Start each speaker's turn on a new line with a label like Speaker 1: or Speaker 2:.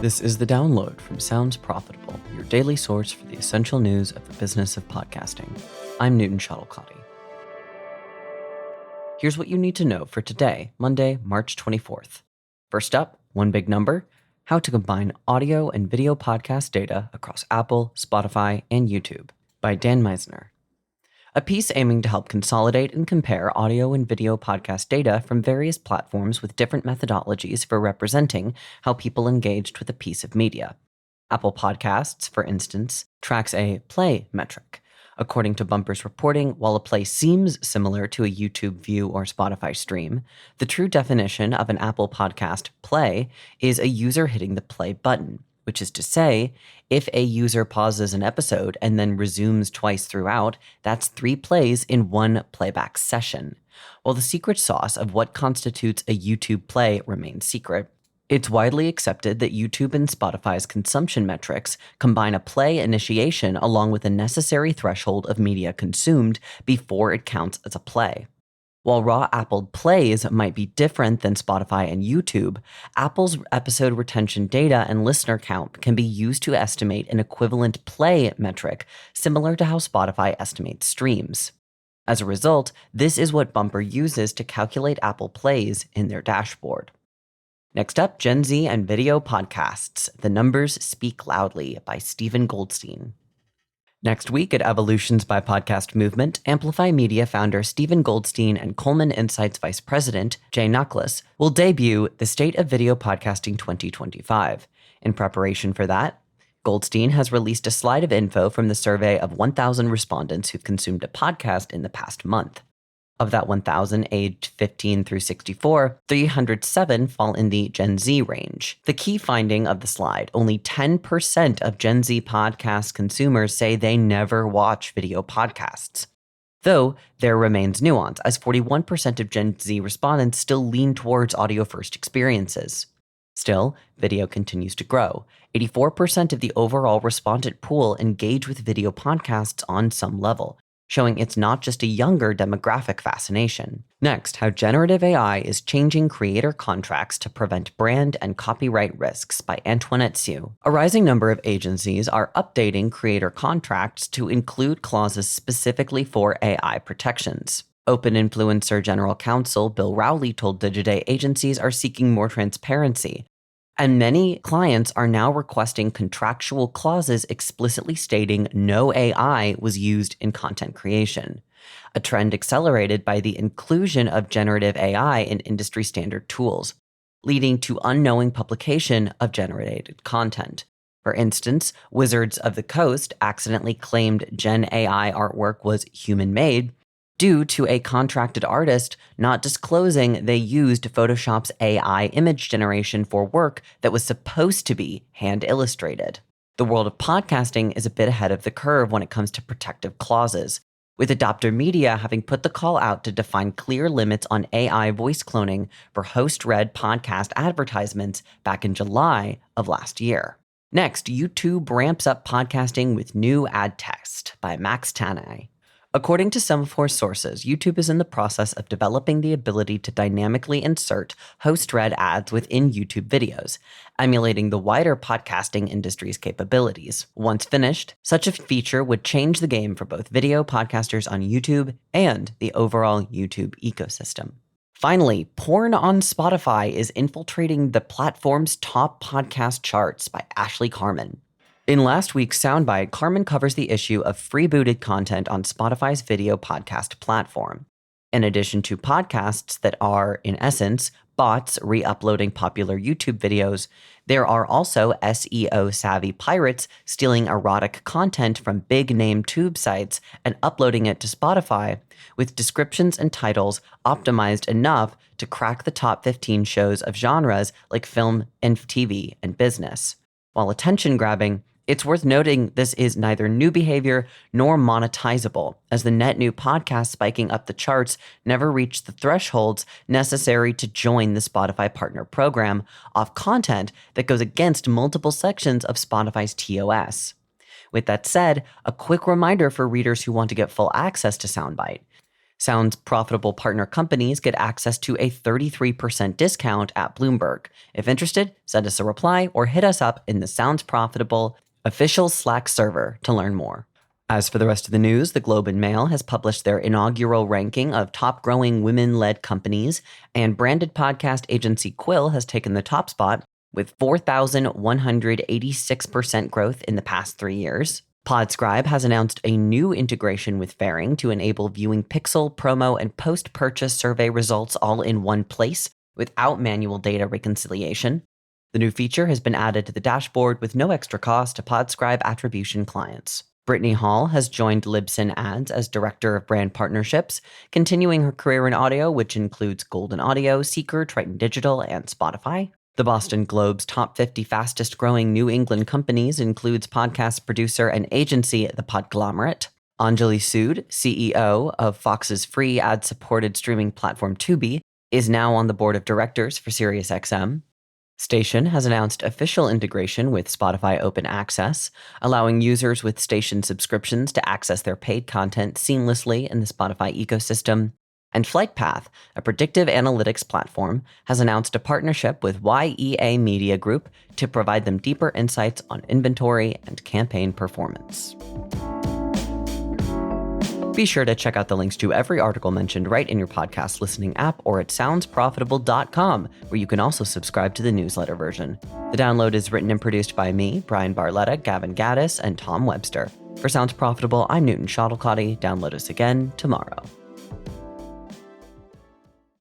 Speaker 1: This is the download from Sounds Profitable, your daily source for the essential news of the business of podcasting. I'm Newton Shuttlecotty. Here's what you need to know for today, Monday, March 24th. First up, one big number, how to combine audio and video podcast data across Apple, Spotify, and YouTube by Dan Meisner. A piece aiming to help consolidate and compare audio and video podcast data from various platforms with different methodologies for representing how people engaged with a piece of media. Apple Podcasts, for instance, tracks a play metric. According to Bumper's reporting, while a play seems similar to a YouTube view or Spotify stream, the true definition of an Apple Podcast play is a user hitting the play button, which is to say, if a user pauses an episode and then resumes twice throughout, that's 3 plays in one playback session. While the secret sauce of what constitutes a YouTube play remains secret, it's widely accepted that YouTube and Spotify's consumption metrics combine a play initiation along with a necessary threshold of media consumed before it counts as a play. While raw Apple plays might be different than Spotify and YouTube, Apple's episode retention data and listener count can be used to estimate an equivalent play metric, similar to how Spotify estimates streams. As a result, this is what Bumper uses to calculate Apple plays in their dashboard. Next up, Gen Z and video podcasts. The Numbers Speak Loudly by Stephen Goldstein. Next week at Evolutions by Podcast Movement, Amplify Media founder Stephen Goldstein and Coleman Insights Vice President Jay Nuckless will debut the State of Video Podcasting 2025. In preparation for that, Goldstein has released a slide of info from the survey of 1,000 respondents who've consumed a podcast in the past month. Of that 1,000 aged 15 through 64, 307 fall in the Gen Z range. The key finding of the slide, only 10% of Gen Z podcast consumers say they never watch video podcasts. Though, there remains nuance, as 41% of Gen Z respondents still lean towards audio-first experiences. Still, video continues to grow. 84% of the overall respondent pool engage with video podcasts on some level, showing it's not just a younger demographic fascination. Next, how generative AI is changing creator contracts to prevent brand and copyright risks by Antoinette Hsu. A rising number of agencies are updating creator contracts to include clauses specifically for AI protections. Open Influencer General Counsel Bill Rowley told Digiday agencies are seeking more transparency, and many clients are now requesting contractual clauses explicitly stating no AI was used in content creation, a trend accelerated by the inclusion of generative AI in industry standard tools, leading to unknowing publication of generated content. For instance, Wizards of the Coast accidentally claimed Gen AI artwork was human-made, due to a contracted artist not disclosing they used Photoshop's AI image generation for work that was supposed to be hand-illustrated. The world of podcasting is a bit ahead of the curve when it comes to protective clauses, with Adopter Media having put the call out to define clear limits on AI voice cloning for host-read podcast advertisements back in July of last year. Next, YouTube ramps up podcasting with new ad text by Max Tanay. According to Semaphore sources, YouTube is in the process of developing the ability to dynamically insert host-read ads within YouTube videos, emulating the wider podcasting industry's capabilities. Once finished, such a feature would change the game for both video podcasters on YouTube and the overall YouTube ecosystem. Finally, porn on Spotify is infiltrating the platform's top podcast charts by Ashley Carman. In last week's soundbite, Carmen covers the issue of freebooted content on Spotify's video podcast platform. In addition to podcasts that are, in essence, bots re-uploading popular YouTube videos, there are also SEO-savvy pirates stealing erotic content from big-name tube sites and uploading it to Spotify, with descriptions and titles optimized enough to crack the top 15 shows of genres like film and TV and business. While attention-grabbing, it's worth noting this is neither new behavior nor monetizable, as the net new podcasts spiking up the charts never reached the thresholds necessary to join the Spotify Partner Program off content that goes against multiple sections of Spotify's TOS. With that said, a quick reminder for readers who want to get full access to Soundbite. Sounds Profitable partner companies get access to a 33% discount at Bloomberg. If interested, send us a reply or hit us up in the Sounds Profitable official Slack server to learn more. As for the rest of the news, the Globe and Mail has published their inaugural ranking of top growing women-led companies, and branded podcast agency Quill has taken the top spot with 4,186% growth in the past 3 years. Podscribe has announced a new integration with Faring to enable viewing pixel, promo, and post-purchase survey results all in one place without manual data reconciliation. The new feature has been added to the dashboard with no extra cost to Podscribe attribution clients. Brittany Hall has joined Libsyn Ads as Director of Brand Partnerships, continuing her career in audio, which includes Golden Audio, Seeker, Triton Digital, and Spotify. The Boston Globe's top 50 fastest growing New England companies includes podcast producer and agency The Podglomerate. Anjali Sood, CEO of Fox's free ad-supported streaming platform Tubi, is now on the board of directors for SiriusXM. Station has announced official integration with Spotify Open Access, allowing users with Station subscriptions to access their paid content seamlessly in the Spotify ecosystem. And Flightpath, a predictive analytics platform, has announced a partnership with YEA Media Group to provide them deeper insights on inventory and campaign performance. Be sure to check out the links to every article mentioned right in your podcast listening app or at soundsprofitable.com, where you can also subscribe to the newsletter version. The download is written and produced by me, Brian Barletta, Gavin Gaddis, and Tom Webster. For Sounds Profitable, I'm Newton Shuttlecotty. Download us again tomorrow.